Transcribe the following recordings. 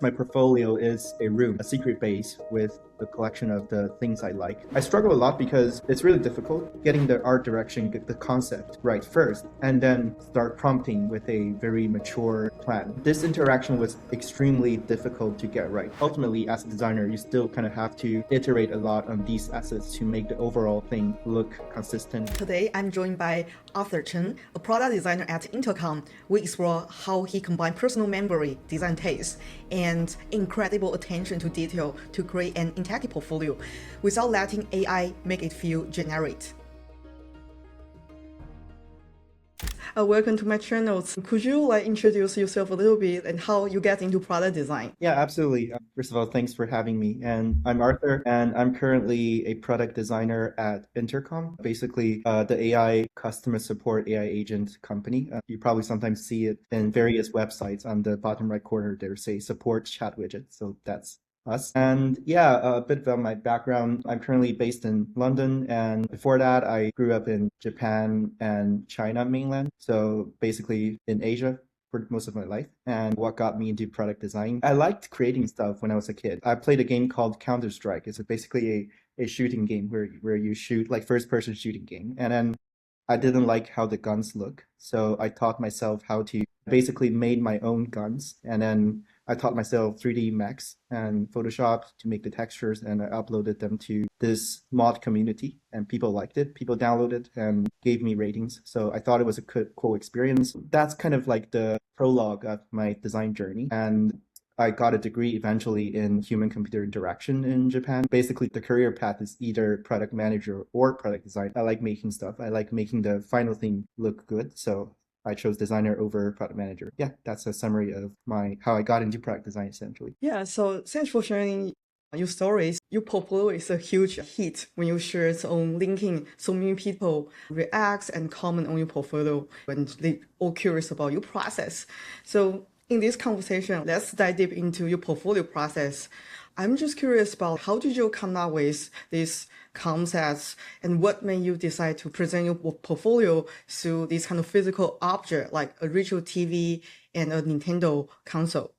My portfolio is a room, a secret base with a collection of the things I like. I struggle a lot because it's really difficult getting the art direction, get the concept right first, and then start prompting with a very mature plan. This interaction was extremely difficult to get right. Ultimately, as a designer, you still kind of have to iterate a lot on these assets to make the overall thing look consistent. Today, I'm joined by Arthur Chen, a product designer at Intercom. We explore how he combined personal memory, design taste, and incredible attention to detail to create an interactive portfolio without letting AI make it feel generic. Welcome to my channel. Could you introduce yourself a little bit and how you get into product design? Yeah, absolutely. First of all, thanks for having me. And I'm Arthur, and I'm currently a product designer at Intercom, basically the AI customer support AI agent company. You probably sometimes see it in various websites. On the bottom right corner, there's a support chat widget. So that's us. And yeah, a bit about my background. I'm currently based in London, and before that, I grew up in Japan and China mainland. So basically in Asia for most of my life. And what got me into product design, I liked creating stuff when I was a kid. I played a game called Counter-Strike. It's basically a shooting game where you shoot, like first-person shooting game. And then I didn't like how the guns look. So I taught myself how to basically made my own guns. And then I taught myself 3D Max and Photoshop to make the textures, and I uploaded them to this mod community, and people liked it. People downloaded and gave me ratings. So I thought it was a cool experience. That's kind of like the prologue of my design journey. And I got a degree eventually in human-computer interaction in Japan. Basically, the career path is either product manager or product design. I like making stuff. I like making the final thing look good. So I chose designer over product manager. Yeah, that's a summary of how I got into product design essentially. Yeah, so thanks for sharing your stories. Your portfolio is a huge hit when you share it on LinkedIn. So many people react and comment on your portfolio when they all curious about your process. So in this conversation, let's dive deep into your portfolio process. I'm just curious about how did you come up with these concepts and what made you decide to present your portfolio through this kind of physical object like a virtual TV and a Nintendo console?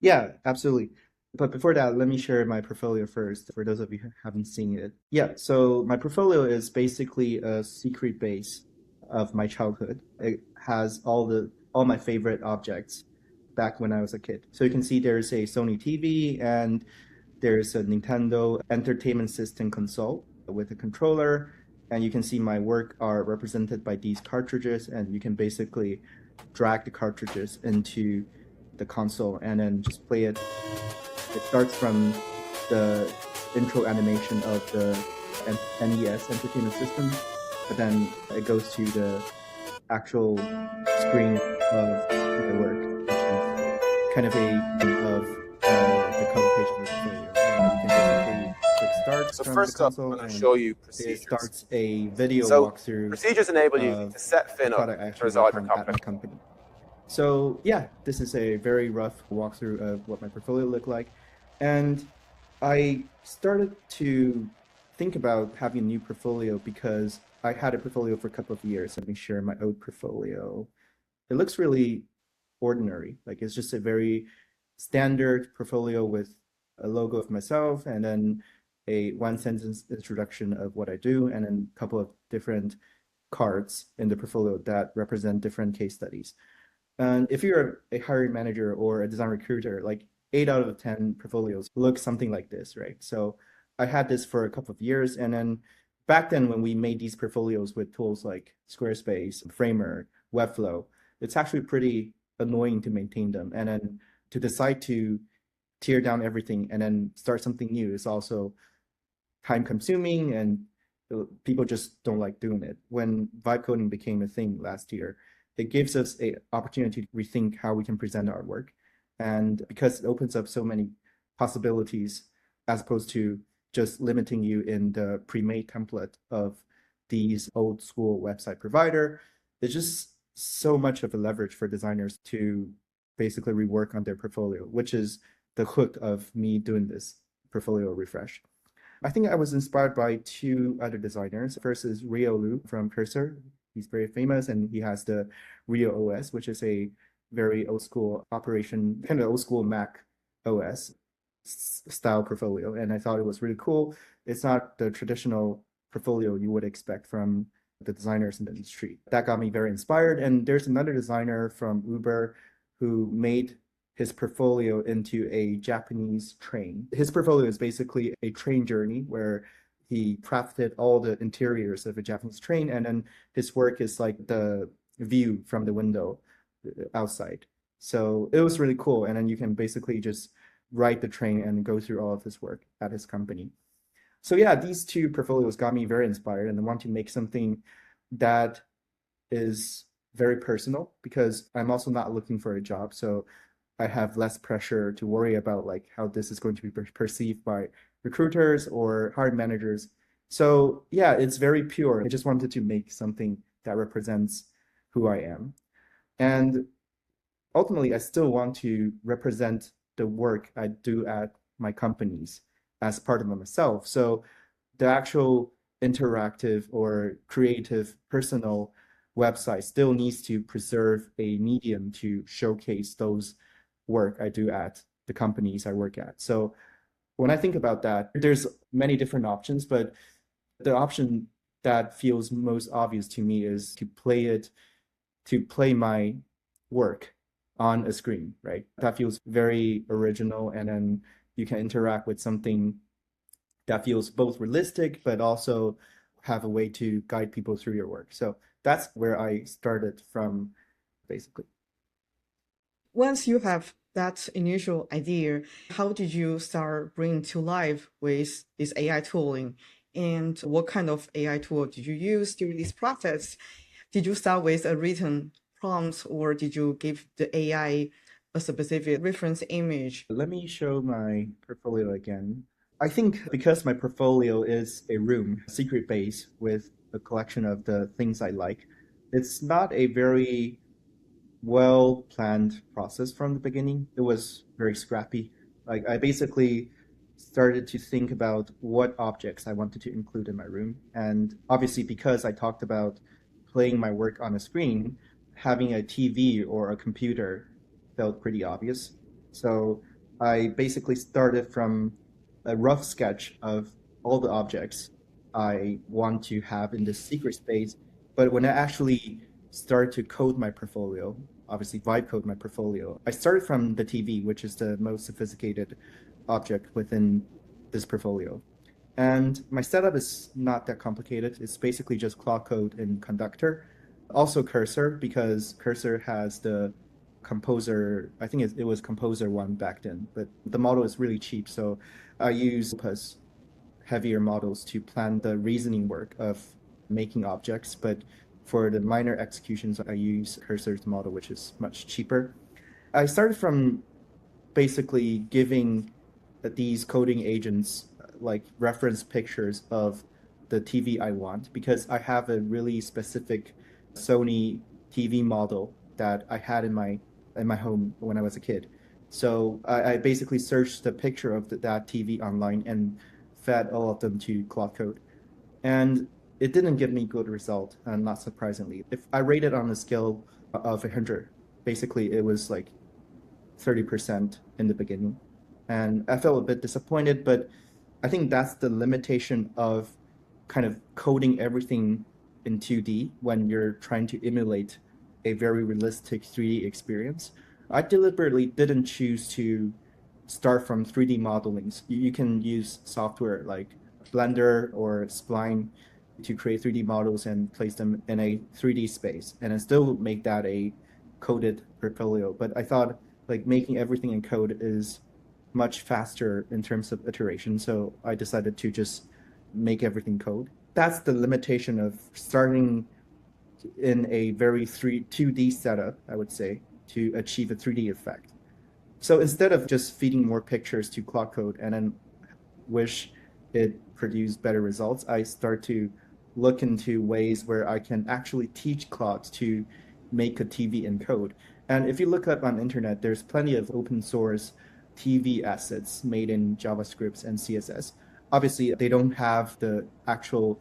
Yeah, absolutely. But before that, let me share my portfolio first for those of you who haven't seen it. Yeah, so my portfolio is basically a secret base of my childhood. It has all my favorite objects back when I was a kid. So you can see there's a Sony TV and there's a Nintendo Entertainment System console with a controller. And you can see my work are represented by these cartridges, and you can basically drag the cartridges into the console and then just play it. It starts from the intro animation of the NES Entertainment System, but then it goes to the actual screen of the work, which is kind of the cover page of the portfolio. You can basically click start So from first the up, console, I'm going to and show you it procedures. starts a video So walkthrough procedures enable you of to set the Finn up product I to actually result work in on at my company. So yeah, this is a very rough walkthrough of what my portfolio looked like. And I started to think about having a new portfolio because I had a portfolio for a couple of years. Let me share my old portfolio. It looks really ordinary. Like it's just a very standard portfolio with a logo of myself and then a one sentence introduction of what I do, and then a couple of different cards in the portfolio that represent different case studies. And if you're a hiring manager or a design recruiter, like 8 out of 10 portfolios look something like this, right? So I had this for a couple of years. And then back then when we made these portfolios with tools like Squarespace, Framer, Webflow, it's actually pretty annoying to maintain them. And then to decide to tear down everything and then start something new is also time consuming, and people just don't like doing it. When vibe coding became a thing last year, it gives us an opportunity to rethink how we can present our work. And because it opens up so many possibilities as opposed to just limiting you in the pre-made template of these old school website provider, it's just so much of a leverage for designers to basically rework on their portfolio, which is the hook of me doing this portfolio refresh. I think I was inspired by two other designers. First is Rio Lu from Cursor. He's very famous, and he has the Rio OS, which is a very old school operation, kind of old school Mac OS style portfolio. And I thought it was really cool. It's not the traditional portfolio you would expect from the designers in the industry. That got me very inspired. And there's another designer from Uber who made his portfolio into a Japanese train. His portfolio is basically a train journey where he crafted all the interiors of a Japanese train, and then his work is like the view from the window outside. So it was really cool. And then you can basically just ride the train and go through all of his work at his company. So yeah, these two portfolios got me very inspired and I want to make something that is very personal because I'm also not looking for a job. So I have less pressure to worry about like how this is going to be perceived by recruiters or hiring managers. So yeah, it's very pure. I just wanted to make something that represents who I am. And ultimately, I still want to represent the work I do at my companies as part of myself. So the actual interactive or creative personal website still needs to preserve a medium to showcase those work I do at the companies I work at. So when I think about that, there's many different options, but the option that feels most obvious to me is to play my work on a screen, right? That feels very original, and then you can interact with something that feels both realistic, but also have a way to guide people through your work. So that's where I started from, basically. Once you have that initial idea, how did you start bringing to life with this AI tooling? And what kind of AI tool did you use during this process? Did you start with a written prompt or did you give the AI a specific reference image? Let me show my portfolio again. I think because my portfolio is a room, a secret base with a collection of the things I like, it's not a very well-planned process from the beginning. It was very scrappy. Like I basically started to think about what objects I wanted to include in my room. And obviously because I talked about playing my work on a screen, having a TV or a computer felt pretty obvious. So I basically started from a rough sketch of all the objects I want to have in this secret space. But when I actually started to code my portfolio, obviously vibe code my portfolio, I started from the TV, which is the most sophisticated object within this portfolio. And my setup is not that complicated. It's basically just Claude Code and Conductor. Also Cursor, because Cursor has the Composer, I think it was Composer one back then, but the model is really cheap. So I use Opus heavier models to plan the reasoning work of making objects. But for the minor executions, I use Cursor's model, which is much cheaper. I started from basically giving these coding agents like reference pictures of the TV I want because I have a really specific Sony TV model that I had in my home when I was a kid. So I basically searched the picture of that TV online and fed all of them to Claude Code. And it didn't give me good result, not surprisingly. If I rated on a scale of 100, basically it was like 30% in the beginning. And I felt a bit disappointed, but I think that's the limitation of kind of coding everything in 2D when you're trying to emulate a very realistic 3D experience. I deliberately didn't choose to start from 3D modelings. You can use software like Blender or Spline to create 3D models and place them in a 3D space and then still make that a coded portfolio. But I thought like making everything in code is much faster in terms of iteration. So I decided to just make everything code. That's the limitation of starting in a very 2D setup, I would say, to achieve a 3D effect. So instead of just feeding more pictures to Claude Code and then wish it produced better results, I start to look into ways where I can actually teach Claude to make a TV in code. And if you look up on the internet, there's plenty of open source TV assets made in JavaScript and CSS. Obviously, they don't have the actual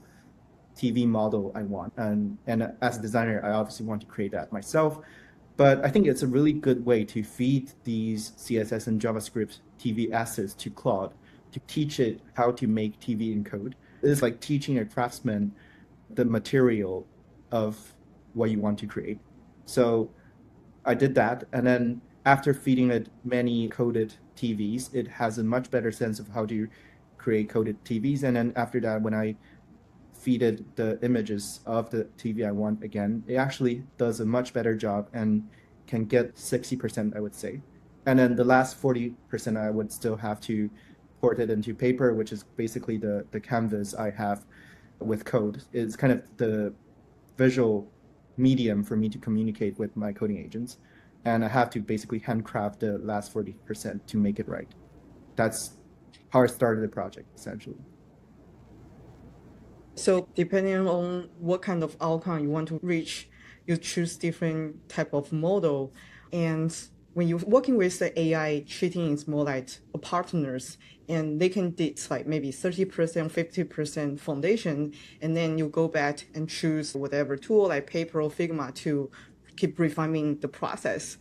TV model I want. And as a designer, I obviously want to create that myself. But I think it's a really good way to feed these CSS and JavaScript TV assets to Claude to teach it how to make TV in code. It's like teaching a craftsman the material of what you want to create. So I did that. And then after feeding it many coded TVs, it has a much better sense of how to create coded TVs. And then after that, when I feeded the images of the TV I want again, it actually does a much better job and can get 60%, I would say. And then the last 40%, I would still have to port it into paper, which is basically the canvas I have with code. It's kind of the visual medium for me to communicate with my coding agents. And I have to basically handcraft the last 40% to make it right. That's how I started the project, essentially. So depending on what kind of outcome you want to reach, you choose different type of model. And when you're working with the AI, treating is more like a partners, and they can did like maybe 30%, 50% foundation, and then you go back and choose whatever tool like Paper or Figma to keep refining the process.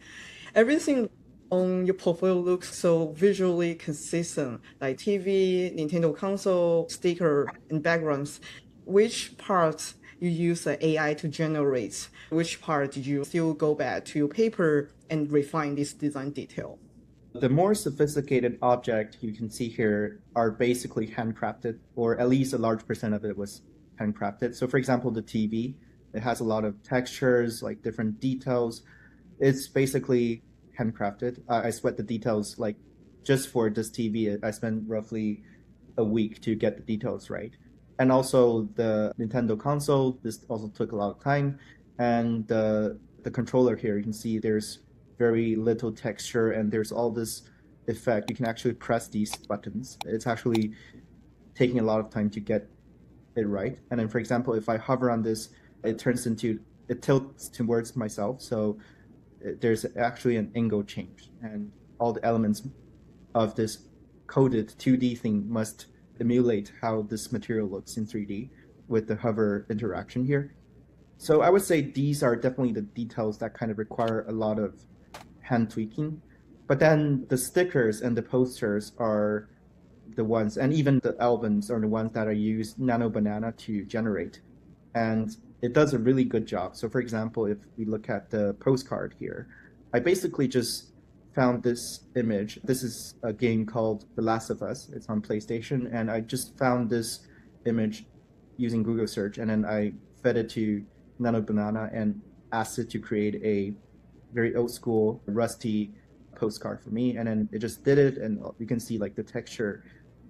Everything on your portfolio looks so visually consistent, like TV, Nintendo console, sticker, and backgrounds. Which parts you use the AI to generate? Which part did you still go back to your paper and refine this design detail? The more sophisticated object you can see here are basically handcrafted, or at least a large percent of it was handcrafted. So for example, the TV, it has a lot of textures, like different details. It's basically handcrafted. I sweat the details, like just for this TV, I spent roughly a week to get the details right. And also the Nintendo console, this also took a lot of time. And the controller here, you can see there's very little texture and there's all this effect. You can actually press these buttons. It's actually taking a lot of time to get it right. And then, for example, if I hover on this, it tilts towards myself. So there's actually an angle change, and all the elements of this coded 2D thing must emulate how this material looks in 3D with the hover interaction here. So I would say these are definitely the details that kind of require a lot of hand tweaking. But then the stickers and the posters are the ones, and even the albums are the ones that I use Nano Banana to generate. And it does a really good job. So for example, if we look at the postcard here, I basically just found this image. This is a game called The Last of Us. It's on PlayStation, and I just found this image using Google search, and then I fed it to Nano Banana and asked it to create a very old school, rusty postcard for me. And then it just did it, and you can see like the texture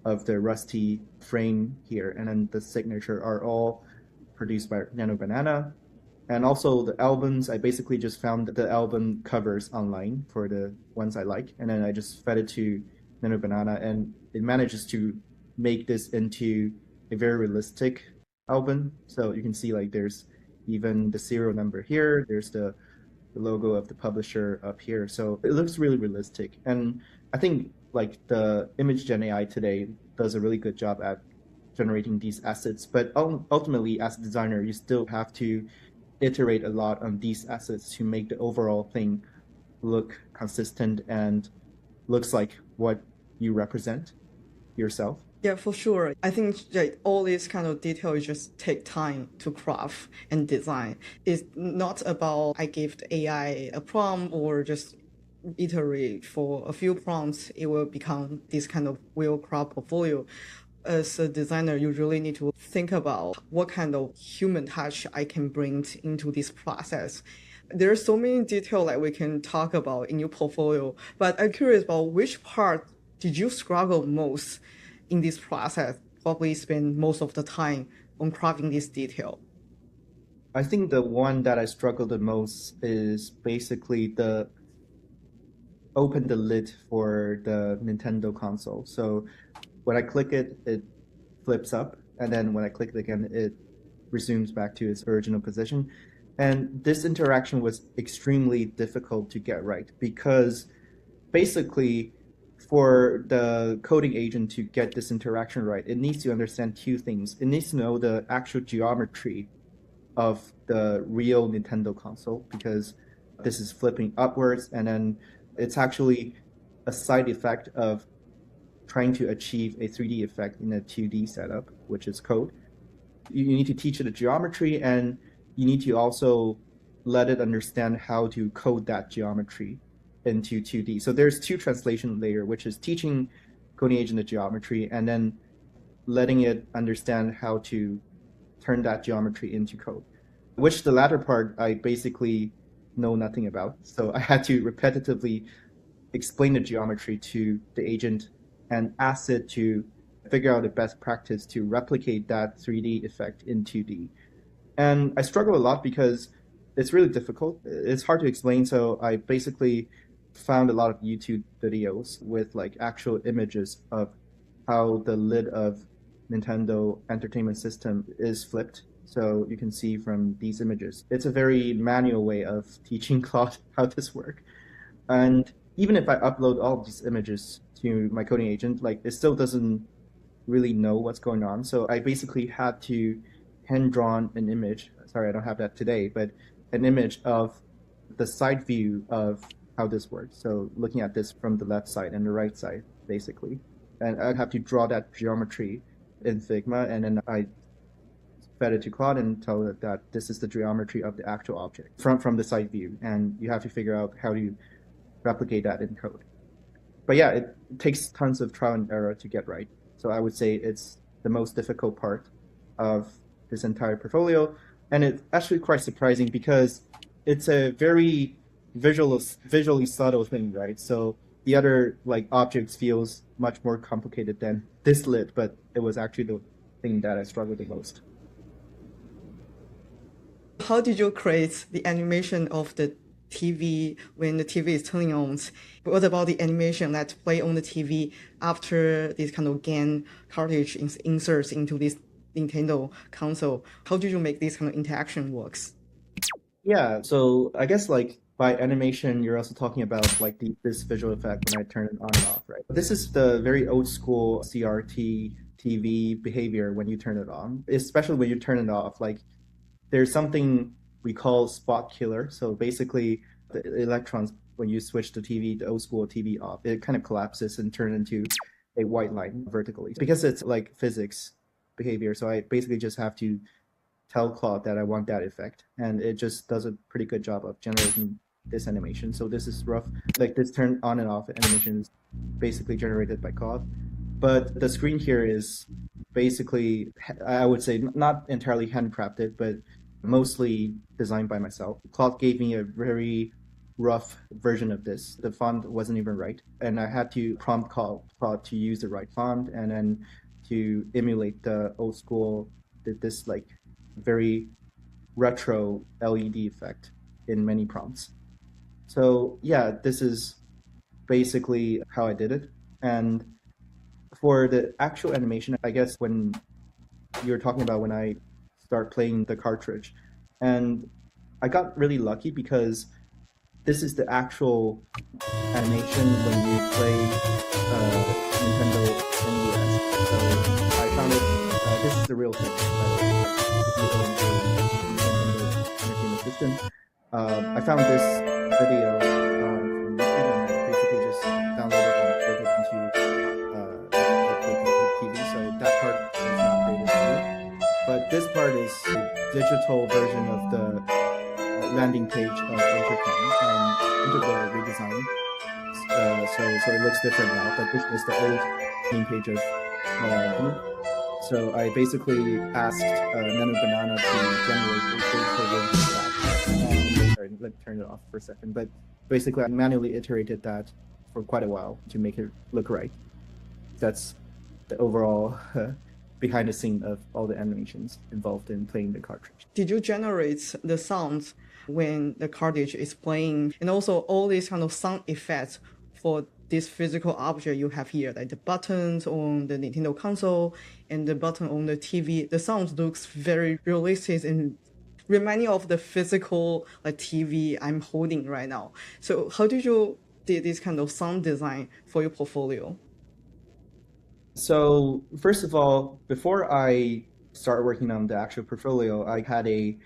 of the rusty frame here, and then the signature are all produced by Nano Banana. And also the albums, I basically just found the album covers online for the ones I like, and then I just fed it to Nano Banana, and it manages to make this into a very realistic album. So you can see like there's even the serial number here, there's the logo of the publisher up here. So it looks really realistic. And I think like the image gen AI today does a really good job at generating these assets. But ultimately, as a designer, you still have to iterate a lot on these assets to make the overall thing look consistent and looks like what you represent yourself. Yeah, for sure. I think that all these kind of details just take time to craft and design. It's not about I give the AI a prompt or just iterate for a few prompts, it will become this kind of well-crafted portfolio. As a designer, you really need to think about what kind of human touch I can bring into this process. There are so many details that we can talk about in your portfolio, but I'm curious about which part did you struggle most in this process? Probably spend most of the time on crafting this detail. I think the one that I struggled the most is basically the open the lid for the Nintendo console. So when I click it, it flips up, and then when I click it again, it resumes back to its original position. And this interaction was extremely difficult to get right because basically for the coding agent to get this interaction right, it needs to understand two things. It needs to know the actual geometry of the real Nintendo console, because This is flipping upwards, and then it's actually a side effect of trying to achieve a 3D effect in a 2D setup, which is code. You need to teach it the geometry, and you need to also let it understand how to code that geometry into 2D. So there's two translation layer, which is teaching coding agent the geometry and then letting it understand how to turn that geometry into code, which the latter part I basically know nothing about. So I had to repetitively explain the geometry to the agent and ask it to figure out the best practice to replicate that 3D effect in 2D. And I struggle a lot because it's really difficult. It's hard to explain. So I basically found a lot of YouTube videos with like actual images of how the lid of Nintendo Entertainment System is flipped. So you can see from these images. It's a very manual way of teaching Claude how this works. And even if I upload all of these images to my coding agent, like it still doesn't really know what's going on. So I basically had to hand drawn an image. Sorry, I don't have that today, but an image of the side view of how this works. So looking at this from the left side and the right side, basically. And I'd have to draw that geometry in Figma, and then I fed it to Claude and tell it that this is the geometry of the actual object from the side view, and you have to figure out how to replicate that in code. But yeah, it takes tons of trial and error to get right. So I would say it's the most difficult part of this entire portfolio, and it's actually quite surprising because it's a very visually subtle thing, right? So the other like objects feels much more complicated than this lid, but it was actually the thing that I struggled the most. How did you create the animation of the TV when the TV is turning on? What about the animation that play on the TV after this kind of GAN cartridge inserts into this Nintendo console? How did you make this kind of interaction works? Yeah, so I guess like by animation, you're also talking about like this visual effect when I turn it on and off, right? This is the very old school CRT TV behavior when you turn it on, especially when you turn it off. Like there's something we call spot killer. So basically the electrons, when you switch the TV, the old school TV off, it kind of collapses and turns into a white line vertically because it's like physics behavior. So I basically just have to tell Claude that I want that effect, and it just does a pretty good job of generating this animation. So this is rough, like this turn on and off animation is basically generated by Claude. But the screen here is basically, I would say, not entirely handcrafted, but mostly designed by myself. Claude gave me a very rough version of this. The font wasn't even right, and I had to prompt Claude to use the right font and then to emulate the old school, this like very retro LED effect in many prompts. So yeah, this is basically how I did it. And for the actual animation, I guess when you're talking about when I start playing the cartridge, and I got really lucky because this is the actual animation when you play Nintendo NES. So I found it, this is the real thing, by the way. Entertainment system. I found this video from YouTube and basically just downloaded and put it into the TV. So that part is not updated here. But this part is the digital version of the landing page of Intercom and Intercom redesign. So it looks different now, but this was the old main page of so I basically asked Nano Banana to generate a digital version of that. Sorry, let me turn it off for a second. But basically, I manually iterated that for quite a while to make it look right. That's the overall behind the scene of all the animations involved in playing the cartridge. Did you generate the sounds when the cartridge is playing, and also all these kind of sound effects for this physical object you have here, like the buttons on the Nintendo console and the button on the TV? The sound looks very realistic and reminding of the physical like TV I'm holding right now. So how did you do this kind of sound design for your portfolio? So first of all, before I started working on the actual portfolio, I had a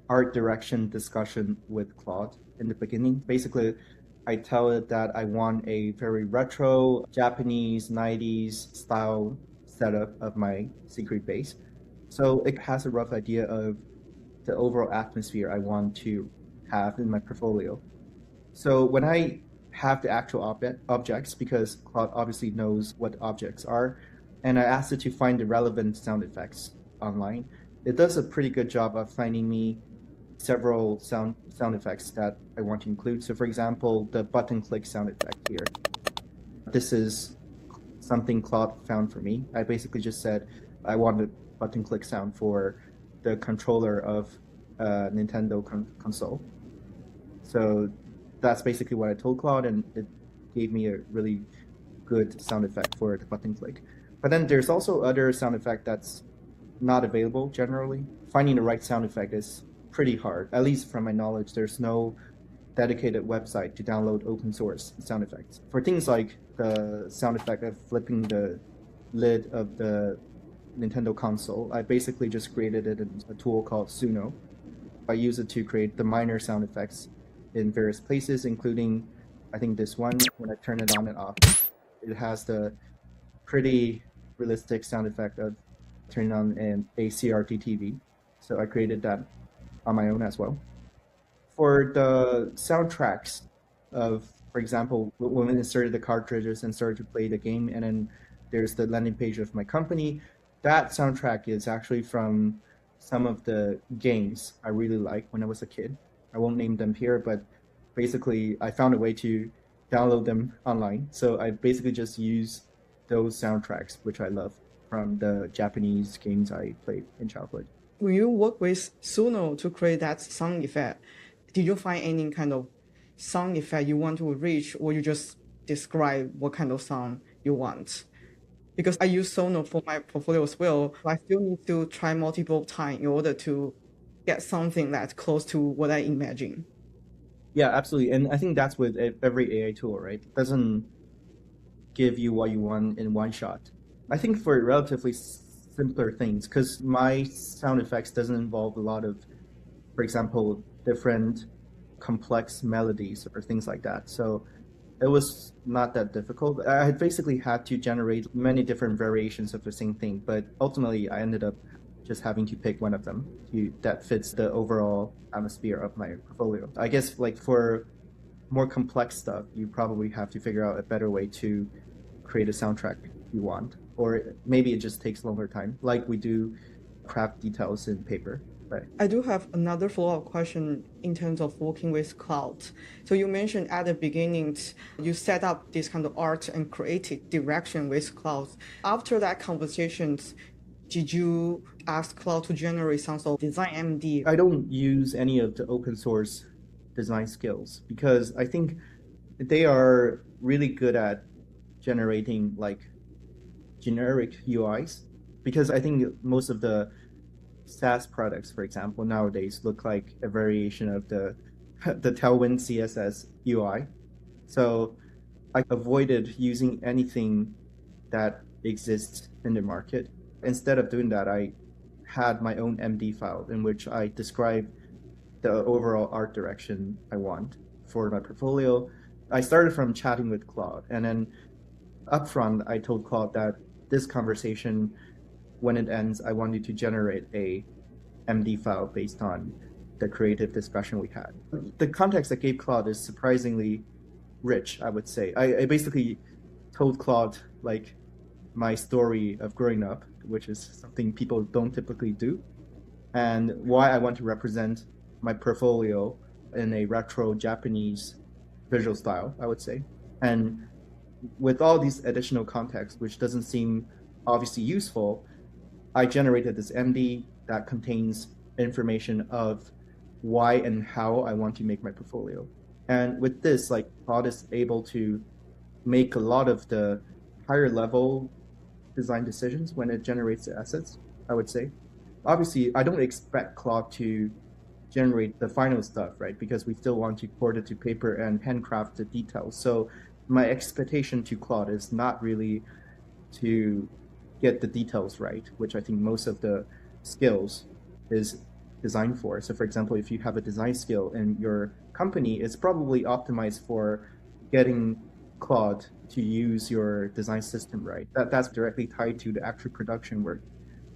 art direction discussion with Claude. in the beginning. Basically, I tell it that I want a very retro Japanese 90s style setup of my secret base. So it has a rough idea of the overall atmosphere I want to have in my portfolio. So when I have the actual objects, because Claude obviously knows what objects are, and I asked it to find the relevant sound effects online, it does a pretty good job of finding me several sound effects that I want to include. So for example, the button click sound effect here. This is something Claude found for me. I basically just said I want a button click sound for the controller of a Nintendo console. So that's basically what I told Claude, and it gave me a really good sound effect for the button click. But then there's also other sound effect that's not available generally. Finding the right sound effect is pretty hard. At least from my knowledge, there's no dedicated website to download open source sound effects. For things like the sound effect of flipping the lid of the Nintendo console, I basically just created it in a tool called Suno. I use it to create the minor sound effects in various places, including, I think this one, when I turn it on and off, it has the pretty realistic sound effect of turning on a CRT TV. So I created that on my own as well. For the soundtracks of, for example, when I inserted the cartridges and started to play the game, and then there's the landing page of my company, that soundtrack is actually from some of the games I really liked when I was a kid. I won't name them here, but basically I found a way to download them online. So I basically just use those soundtracks, which I love, from the Japanese games I played in childhood. When you work with Suno to create that sound effect, did you find any kind of sound effect you want to reach, or you just describe what kind of sound you want? Because I use Sono for my portfolio as well, I still need to try multiple times in order to get something that's close to what I imagine. Yeah, absolutely. And I think that's with every AI tool, right? It doesn't give you what you want in one shot. I think for relatively simpler things, because my sound effects doesn't involve a lot of, for example, different complex melodies or things like that. So it was not that difficult. I had basically had to generate many different variations of the same thing, but ultimately I ended up just having to pick one of them that fits the overall atmosphere of my portfolio. I guess like for more complex stuff, you probably have to figure out a better way to create a soundtrack you want, or maybe it just takes longer time, like we do craft details in paper. Right. I do have another follow-up question in terms of working with Claude. So you mentioned at the beginning, you set up this kind of art and creative direction with Claude. After that conversations, did you ask Claude to generate some sort of design MD? I don't use any of the open source design skills because I think they are really good at generating like generic UIs, because I think most of the SaaS products, for example, nowadays look like a variation of the Tailwind CSS UI. So I avoided using anything that exists in the market. Instead of doing that, I had my own MD file in which I describe the overall art direction I want for my portfolio. I started from chatting with Claude, and then upfront, I told Claude that this conversation, when it ends, I wanted to generate a MD file based on the creative discussion we had. The context I gave Claude is surprisingly rich, I would say. I basically told Claude like my story of growing up, which is something people don't typically do, and why I want to represent my portfolio in a retro Japanese visual style, I would say. And with all these additional context, which doesn't seem obviously useful, I generated this MD that contains information of why and how I want to make my portfolio. And with this, like, Claude is able to make a lot of the higher level design decisions when it generates the assets, I would say. Obviously, I don't expect Claude to generate the final stuff, right? Because we still want to port it to paper and handcraft the details. So my expectation to Claude is not really to get the details right, which I think most of the skills is designed for. So for example, if you have a design skill in your company, it's probably optimized for getting Claude to use your design system, right? That's directly tied to the actual production work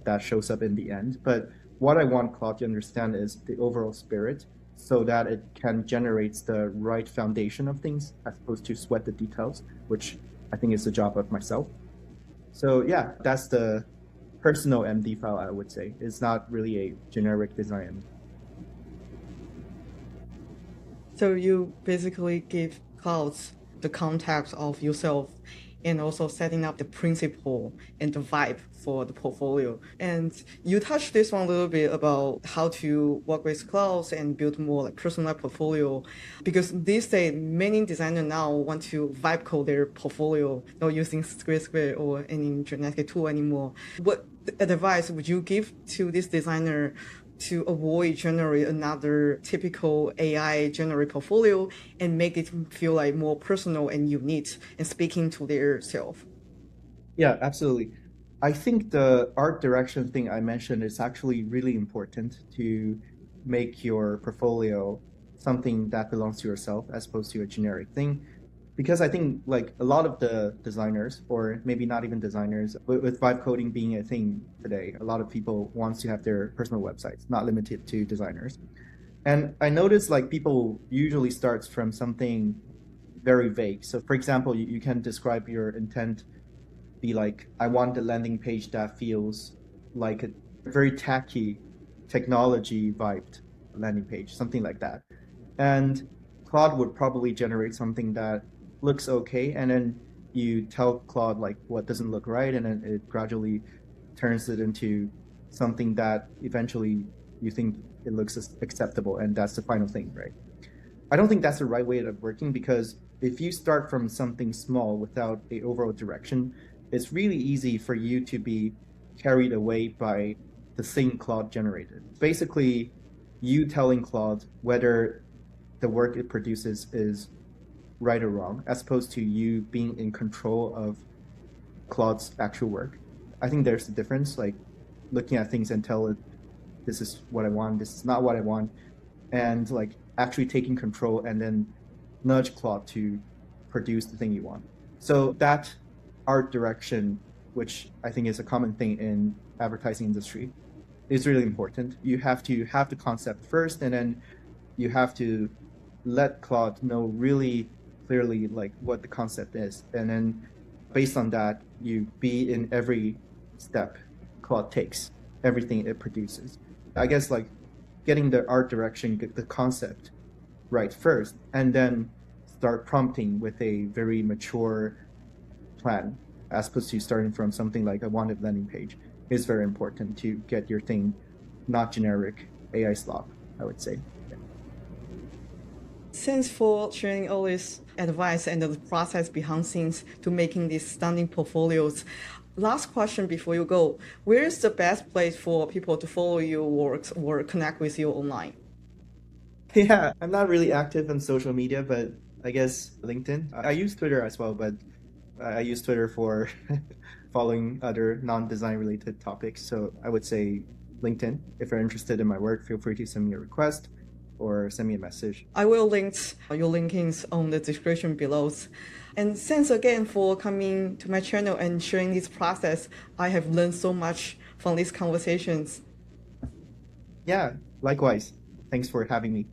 that shows up in the end. But what I want Claude to understand is the overall spirit so that it can generate the right foundation of things as opposed to sweat the details, which I think is the job of myself. So yeah, that's the personal MD file, I would say. It's not really a generic design. So you basically give clouds the context of yourself and also setting up the principle and the vibe for the portfolio. And you touched this one a little bit about how to work with clouds and build more like personal portfolio. Because these days, many designers now want to vibe code their portfolio, not using script or any genetic tool anymore. What advice would you give to this designer to avoid generate another typical AI generate portfolio and make it feel like more personal and unique and speaking to their self? Yeah, absolutely. I think the art direction thing I mentioned is actually really important to make your portfolio something that belongs to yourself as opposed to a generic thing. Because I think like a lot of the designers, or maybe not even designers, with vibe coding being a thing today, a lot of people want to have their personal websites, not limited to designers. And I noticed like people usually starts from something very vague. So for example, you can describe your intent, be like, I want a landing page that feels like a very tacky technology vibed landing page, something like that. And Claude would probably generate something that looks okay, and then you tell Claude like what doesn't look right, and then it gradually turns it into something that eventually you think it looks acceptable, and that's the final thing, right? I don't think that's the right way of working, because if you start from something small without a overall direction, it's really easy for you to be carried away by the thing Claude generated. Basically, you telling Claude whether the work it produces is right or wrong, as opposed to you being in control of Claude's actual work. I think there's a difference, like looking at things and tell it, this is what I want, this is not what I want, and like actually taking control and then nudge Claude to produce the thing you want. So that art direction, which I think is a common thing in advertising industry, is really important. You have to have the concept first, and then you have to let Claude know really clearly like what the concept is, and then based on that, you be in every step Claude takes, everything it produces. I guess like getting the art direction, get the concept right first, and then start prompting with a very mature plan, as opposed to starting from something like a wanted landing page, is very important to get your thing not generic AI slop, I would say. Thanks for sharing all this advice and the process behind scenes to making these stunning portfolios. Last question before you go. Where is the best place for people to follow your works or connect with you online? Yeah, I'm not really active on social media, but I guess LinkedIn. I use Twitter as well, but I use Twitter for following other non-design related topics. So I would say LinkedIn. If you're interested in my work, feel free to send me a request or send me a message. I will link your linkings on the description below. And thanks again for coming to my channel and sharing this process. I have learned so much from these conversations. Yeah, likewise. Thanks for having me.